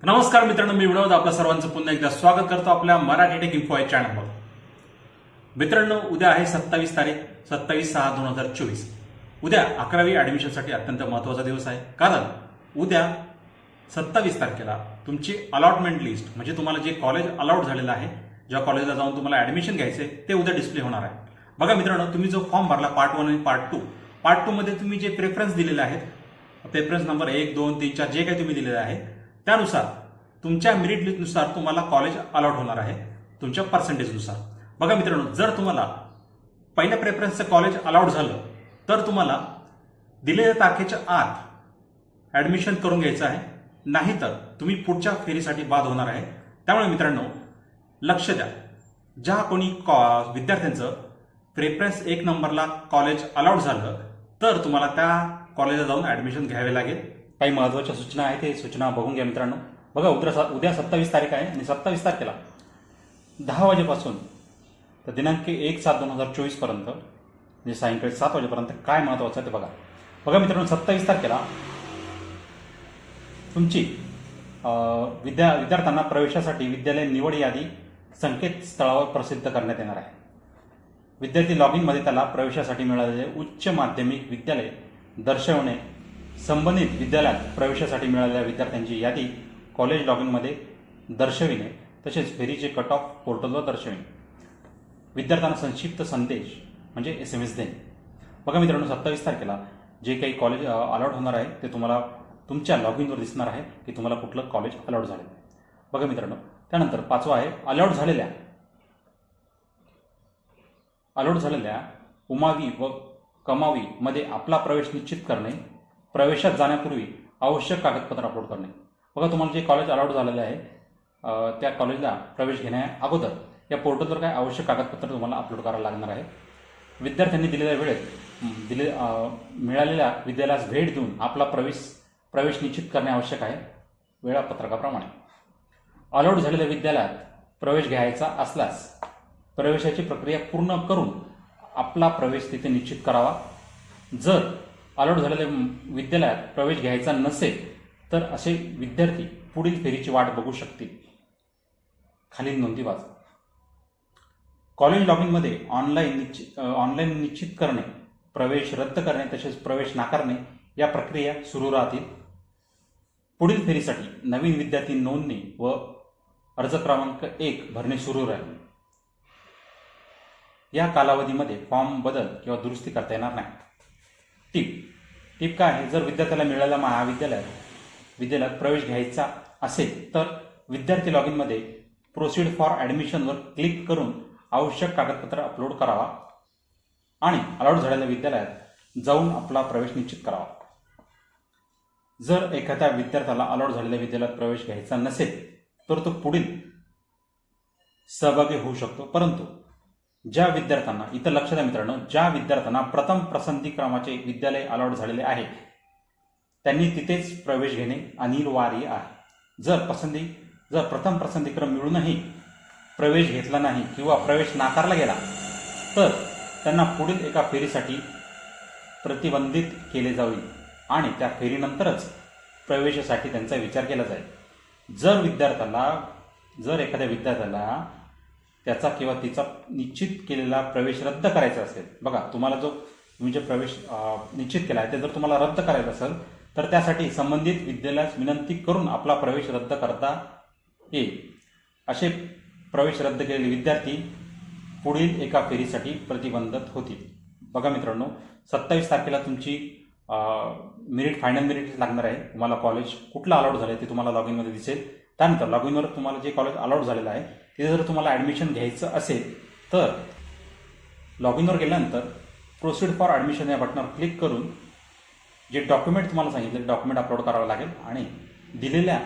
नमस्कार मित्रांनो, मी विनोद आपल्या सर्वांचं पुन्हा एकदा स्वागत करतो आपल्या मराठी टेक इन्फो या चॅनलवर. मित्रांनो, उद्या आहे 27 तारीख 27/6/2024. उद्या 11वी ऍडमिशनसाठी अत्यंत महत्त्वाचा दिवस आहे. कारण उद्या 27 तारखेला तुमची अलॉटमेंट लिस्ट म्हणजे तुम्हाला जे कॉलेज अलॉट झालेलं आहे, ज्या कॉलेजला जाऊन तुम्हाला ऍडमिशन घ्यायचे ते उद्या डिस्प्ले होणार आहे. बघा मित्रांनो, तुम्ही जो फॉर्म भरला पार्ट 1 आणि पार्ट 2 मध्ये तुम्ही जे प्रेफरन्स दिलेले आहेत, प्रेफरन्स नंबर 1, 2, 3, 4 जे काही तुम्ही दिलेले आहे त्यानुसार तुमच्या मेरिट लिस्टनुसार तुम्हाला कॉलेज अलॉट होणार आहे तुमच्या पर्सेंटेजनुसार. बघा मित्रांनो, जर तुम्हाला पहिल्या प्रेफरन्सचं कॉलेज अलॉट झालं तर तुम्हाला दिलेल्या तारखेच्या आत ऍडमिशन करून घ्यायचं आहे, नाहीतर तुम्ही पुढच्या फेरीसाठी बाद होणार आहे. त्यामुळे मित्रांनो लक्ष द्या. ज्या कोणी विद्यार्थ्यांचं प्रेफरन्स 1 नंबरला कॉलेज अलॉट झालं तर तुम्हाला त्या कॉलेजला जाऊन ऍडमिशन घ्यावे लागेल. काही महत्त्वाच्या सूचना आहेत, ते सूचना बघून घ्या मित्रांनो. बघा, उद्या 27 तारीख आहे आणि 27 तारखेला 10 वाजेपासून तर दिनांक 1/7/2024 पर्यंत म्हणजे सायंकाळी 7 वाजेपर्यंत काय महत्त्वाचं आहे ते बघा. बघा मित्रांनो, 27 तारखेला तुमची विद्यार्थ्यांना प्रवेशासाठी विद्यालय निवड यादी संकेतस्थळावर प्रसिद्ध करण्यात येणार आहे. विद्यार्थी लॉगिनमध्ये त्याला प्रवेशासाठी मिळालेले उच्च माध्यमिक विद्यालय दर्शवणे, संबंधित विद्यालयात प्रवेशासाठी मिळालेल्या विद्यार्थ्यांची यादी कॉलेज लॉगिनमध्ये दर्शविणे, तसेच फेरीचे कट ऑफ पोर्टलवर दर्शविणे, विद्यार्थ्यांना संक्षिप्त संदेश म्हणजे SMS देणे. बघा मित्रांनो, 27 तारखेला जे काही कॉलेज अलॉट होणार आहे ते तुम्हाला तुमच्या लॉगिनवर दिसणार आहे की तुम्हाला कुठलं कॉलेज अलॉट झालं. बघा मित्रांनो, त्यानंतर 5वा आहे अलॉट झालेल्या उमावी व कमावी मध्ये आपला प्रवेश निश्चित करणे, प्रवेशात जाण्यापूर्वी आवश्यक कागदपत्र अपलोड करणे. बघा, तुम्हाला जे कॉलेज अलॉट झालेलं आहे त्या कॉलेजला प्रवेश घेण्या अगोदर या पोर्टलवर काय आवश्यक कागदपत्र तुम्हाला अपलोड करायला लागणार आहे. विद्यार्थ्यांनी दिलेल्या वेळेत मिळालेल्या विद्यालयास भेट देऊन आपला प्रवेश निश्चित करणे आवश्यक आहे वेळापत्रकाप्रमाणे. अलॉट झालेल्या विद्यालयात प्रवेश घ्यायचा असल्यास प्रवेशाची प्रक्रिया पूर्ण करून आपला प्रवेश तिथे निश्चित करावा. जर अलॉट झालेल्या विद्यालयात प्रवेश घ्यायचा नसेल तर असे विद्यार्थी पुढील फेरीची वाट बघू शकतील. खालील नोंदी वाचा. कॉलेज लॉगिनमध्ये ऑनलाईन निश्चित करणे, प्रवेश रद्द करणे तसेच प्रवेश नाकारणे या प्रक्रिया सुरू राहतील. पुढील फेरीसाठी नवीन विद्यार्थी नोंदणी व अर्ज क्रमांक 1 भरणे सुरू राहील. या कालावधीमध्ये फॉर्म बदल किंवा दुरुस्ती करता येणार नाही. टीप काय आहे, जर विद्यार्थ्याला मिळालेल्या विद्यालयात प्रवेश घ्यायचा असेल तर विद्यार्थी लॉगिनमध्ये प्रोसीड फॉर ॲडमिशनवर क्लिक करून आवश्यक कागदपत्र अपलोड करावा आणि अलॉट झालेल्या विद्यालयात जाऊन आपला प्रवेश निश्चित करावा. जर एखाद्या विद्यार्थ्याला अलॉट झालेल्या विद्यालयात प्रवेश घ्यायचा नसेल तर तो पुढील सहभागी होऊ शकतो. परंतु ज्या विद्यार्थ्यांना, इथं लक्ष द्या मित्रांनो, ज्या विद्यार्थ्यांना प्रथम पसंती क्रमाचे विद्यालय अलॉट झालेले आहे त्यांनी तिथेच प्रवेश घेणे अनिवार्य आहे. जर प्रथम पसंतीक्रम मिळूनही प्रवेश घेतला नाही किंवा प्रवेश नाकारला गेला तर त्यांना पुढील एका फेरीसाठी प्रतिबंधित केले जाईल आणि त्या फेरीनंतरच प्रवेशासाठी त्यांचा विचार केला जाईल. जर एखाद्या विद्यार्थ्याला त्याचा किंवा तिचा निश्चित केलेला प्रवेश रद्द करायचा असेल, बघा तुम्हाला तुम्ही जे प्रवेश निश्चित केला आहे ते जर तुम्हाला रद्द करायचा असेल तर त्यासाठी संबंधित विद्यालयास विनंती करून आपला प्रवेश रद्द करता येईल. असे प्रवेश रद्द केलेले विद्यार्थी पुढील एका फेरीसाठी प्रतिबंधित होतील. बघा मित्रांनो, 27 तारखेला तुमची फायनल मेरिट लागणार आहे. तुम्हाला कॉलेज कुठलं अलॉट झालं आहे ते तुम्हाला लॉगिनमध्ये दिसेल. त्यानंतर लॉगिनवर तुम्हाला जे कॉलेज अलॉट झालेलं आहे तिथे जर तुम्हाला ॲडमिशन घ्यायचं असेल तर लॉगिनवर गेल्यानंतर प्रोसीड फॉर ॲडमिशन या बटनावर क्लिक करून जे डॉक्युमेंट तुम्हाला सांगितले डॉक्युमेंट अपलोड करावं लागेल आणि दिलेल्या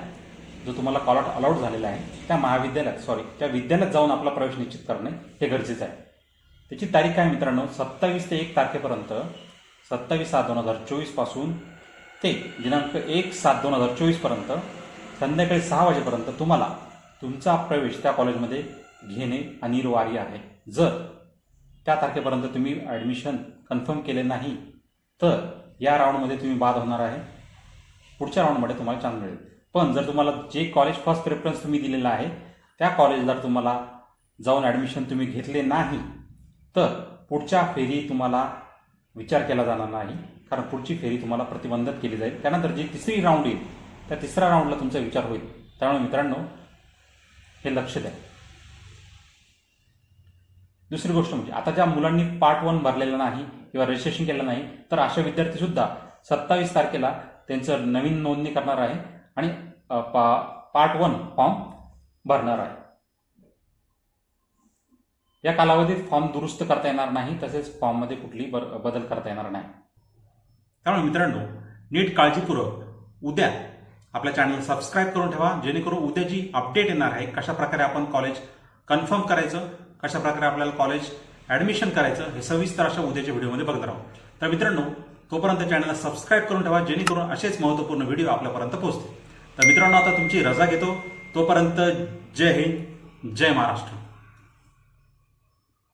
जो तुम्हाला कॉलेज अलॉट झालेला आहे त्या विद्यालयात जाऊन आपला प्रवेश निश्चित करणे हे गरजेचं आहे. त्याची तारीख काय मित्रांनो, 27 ते 1 तारखेपर्यंत 27/7/2024 पासून ते दिनांक 1/7/2024 पर्यंत संध्याकाळी 6 वाजेपर्यंत तुम्हाला तुमचा प्रवेश त्या कॉलेजमध्ये घेणे अनिवार्य आहे. जर त्या तारखेपर्यंत तुम्ही ॲडमिशन कन्फर्म केले नाही तर या राऊंडमध्ये तुम्ही बाद होणार आहे. पुढच्या राऊंडमध्ये तुम्हाला चान्स मिळेल. पण जर तुम्हाला जे कॉलेज फर्स्ट प्रेफरन्स तुम्ही दिलेला आहे त्या कॉलेजला जर तुम्हाला जाऊन ॲडमिशन तुम्ही घेतले नाही तर पुढच्या फेरी तुम्हाला विचार केला जाणार नाही, कारण पुढची फेरी तुम्हाला प्रतिबंधित केली जाईल. त्यानंतर जी तिसरी राऊंड येईल त्या तिसऱ्या राऊंडला तुमचा विचार होईल. त्यामुळे मित्रांनो हे लक्ष द्या. दुसरी गोष्ट म्हणजे आता ज्या मुलांनी पार्ट 1 भरलेला नाही किंवा रजिस्ट्रेशन केलं नाही तर अशा विद्यार्थी सुद्धा 27 तारखेला त्यांचं नवीन नोंदणी करणार आहे आणि पार्ट 1 फॉर्म भरणार आहे. या कालावधीत फॉर्म दुरुस्त करता येणार नाही, तसेच फॉर्ममध्ये कुठलीही बदल करता येणार नाही. त्यामुळे मित्रांनो नीट काळजीपूर्वक उद्या आपल्या चॅनल सबस्क्राईब करून ठेवा, जेणेकरून उद्या जी अपडेट येणार आहे कशा प्रकारे आपण कॉलेज कन्फर्म करायचं, कशा प्रकारे आपल्याला कॉलेज ॲडमिशन करायचं हे सविस्तर अशा उद्याच्या व्हिडिओमध्ये बघत राहू. तर मित्रांनो तोपर्यंत चॅनलला सबस्क्राईब करून ठेवा, जेणेकरून असेच महत्त्वपूर्ण व्हिडिओ आपल्यापर्यंत पोहोचतील. तर मित्रांनो आता तुमची रजा घेतो. तोपर्यंत जय हिंद, जय महाराष्ट्र.